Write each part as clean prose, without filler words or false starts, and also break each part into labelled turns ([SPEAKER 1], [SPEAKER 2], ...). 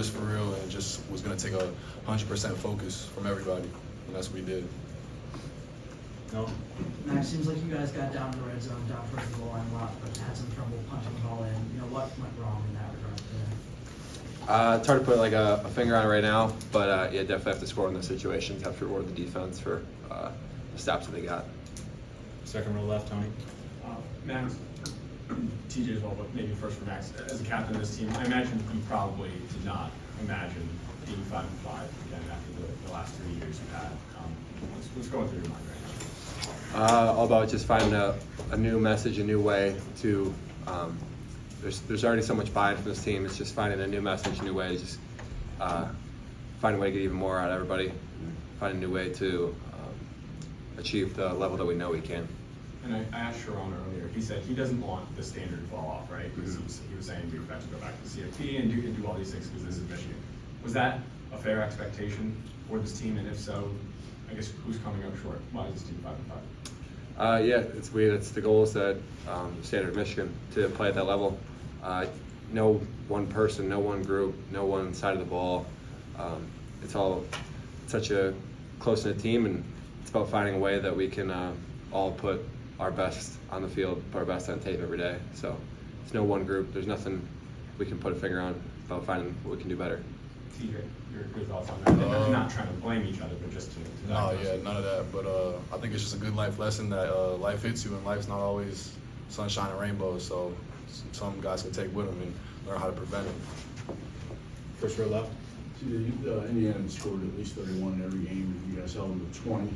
[SPEAKER 1] us for real, and just was going to take 100% focus from everybody, and that's what we did.
[SPEAKER 2] No.
[SPEAKER 3] Max, seems like you guys got down to the red zone, down towards the goal line a lot, but had some trouble punching the ball in. What went wrong in that regard today?
[SPEAKER 4] It's hard to put like a finger on it right now, but yeah, definitely have to score in those situations. Have to reward the defense for the stops that they got.
[SPEAKER 2] Second row left, Tony.
[SPEAKER 5] Max, TJ as well, but maybe first for Max. As a captain of this team, I imagine you probably did not imagine being 5-5 again after the last 3 years you've had. What's going through your mind right now?
[SPEAKER 4] All about just finding a new message, a new way to. There's already so much buy-in from this team. It's just finding a new message, a new way to just find a way to get even more out of everybody. Find a new way to achieve the level that we know we can.
[SPEAKER 5] And I asked Sharon earlier, he said he doesn't want the standard to fall off, right? Because he was saying we have to go back to the CFP and do all these things because this is Michigan. Was that a fair expectation for this team? And if so, I guess who's coming up short? Why is this team 5-5?
[SPEAKER 4] Yeah, it's weird. It's the goal is that the standard of Michigan to play at that level. No one person, no one group, no one side of the ball. It's all such a close-knit team, and it's about finding a way that we can all put our best on the field, put our best on tape every day. So it's no one group. There's nothing we can put a finger on about finding what we can do better.
[SPEAKER 5] TJ, your thoughts on that? And not trying to blame each other, but just to
[SPEAKER 1] No, yeah, none of that. But I think it's just a good life lesson that life hits you, and life's not always sunshine and rainbows. So some guys can take with them and learn how to prevent them.
[SPEAKER 2] First row left.
[SPEAKER 6] Indiana scored at least 31 in every game, and you guys held them to 20.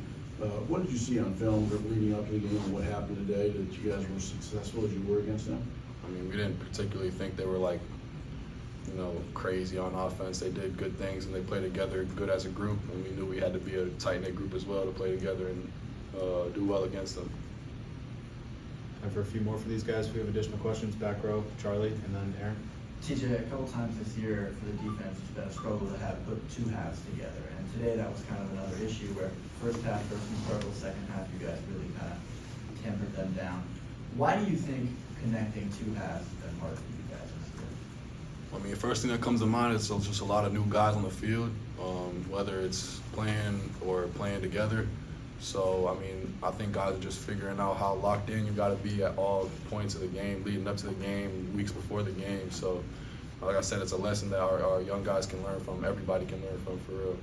[SPEAKER 6] What did you see on film leading up to the game, and what happened today that you guys were successful as you were against them?
[SPEAKER 1] I mean, we didn't particularly think they were like, crazy on offense. They did good things and they played together good as a group, and we knew we had to be a tight-knit group as well to play together and do well against them.
[SPEAKER 2] Time for a few more for these guys. If we have additional questions, back row, Charlie, and then Aaron.
[SPEAKER 7] TJ, a couple times this year for the defense, it's been a struggle to have put two halves together. And today that was kind of another issue where first half versus struggle, second half you guys really kind of tempered them down. Why do you think connecting two halves has been hard for you guys this year?
[SPEAKER 1] I mean, first thing that comes to mind is just a lot of new guys on the field, whether it's playing or playing together. So, I mean, I think guys are just figuring out how locked in you got to be at all points of the game, leading up to the game, weeks before the game. So, like I said, it's a lesson that our young guys can learn from, everybody can learn from, for real.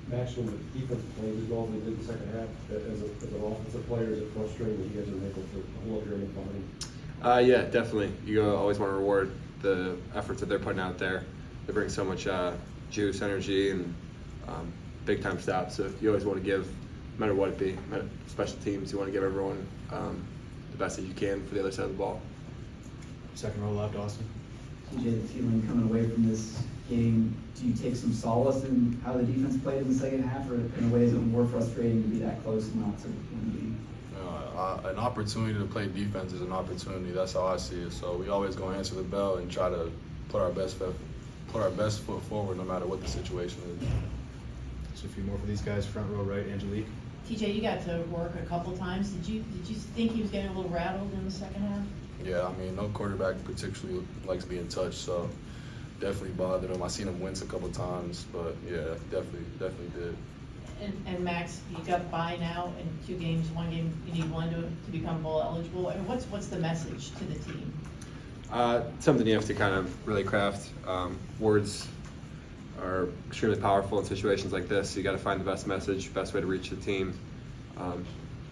[SPEAKER 8] Max, when the defense played as well as they did in the second half, as an offensive player, is it frustrating that you guys are able to hold your own behind?
[SPEAKER 4] Yeah, definitely. You always want to reward the efforts that they're putting out there. They bring so much juice, energy, and big-time stops. So you always want to give, no matter what it be, special teams, you want to give everyone the best that you can for the other side of the ball.
[SPEAKER 2] Second row left, Austin.
[SPEAKER 9] TJ, the feeling coming away from this game, do you take some solace in how the defense played in the second half, or in ways it was more frustrating to be that close and not to win the game?
[SPEAKER 1] An opportunity to play defense is an opportunity. That's how I see it. So we always go answer the bell and try to put our best foot forward, no matter what the situation is.
[SPEAKER 2] So a few more for these guys. Front row right, Angelique.
[SPEAKER 10] TJ, you got to work a couple times. Did you think he was getting a little rattled in the second half?
[SPEAKER 1] Yeah, I mean, no quarterback particularly likes being touched, so definitely bothered him. I seen him wince a couple times, but yeah, definitely did.
[SPEAKER 10] And Max, you got by now in 2 games. 1 game, you need 1 to become bowl eligible. I mean, what's the message to the team?
[SPEAKER 4] Something you have to kind of really craft. Words are extremely powerful in situations like this. So you got to find the best message, best way to reach the team.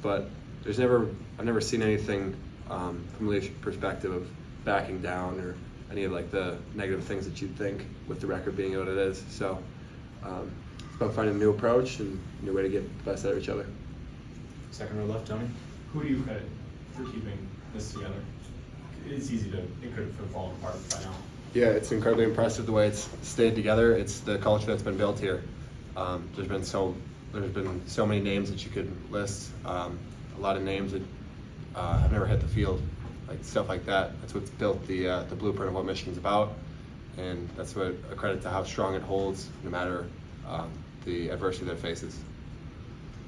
[SPEAKER 4] But I've never seen anything from a leadership perspective of backing down or any of like the negative things that you'd think with the record being what it is. So it's about finding a new approach and a new way to get the best out of each other.
[SPEAKER 2] Second row left, Tony.
[SPEAKER 5] Who do you credit for keeping this together? It's easy to, it could have fallen apart by now.
[SPEAKER 4] Yeah, it's incredibly impressive the way it's stayed together. It's the culture that's been built here. There's been so many names that you could list. A lot of names that have never hit the field, like stuff like that. That's what's built the blueprint of what Michigan's about, and that's what a credit to how strong it holds, no matter the adversity that it faces.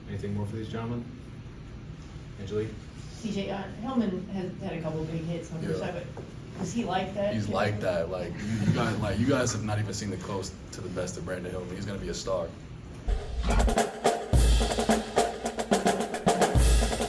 [SPEAKER 2] Anything more for these gentlemen? Angelique.
[SPEAKER 10] CJ, Hillman has had a couple of big hits on the first
[SPEAKER 1] Yeah.
[SPEAKER 10] side, but is he like that?
[SPEAKER 1] He's like that. Like you guys have not even seen the close to the best of Brandon Hillman. He's gonna be a star.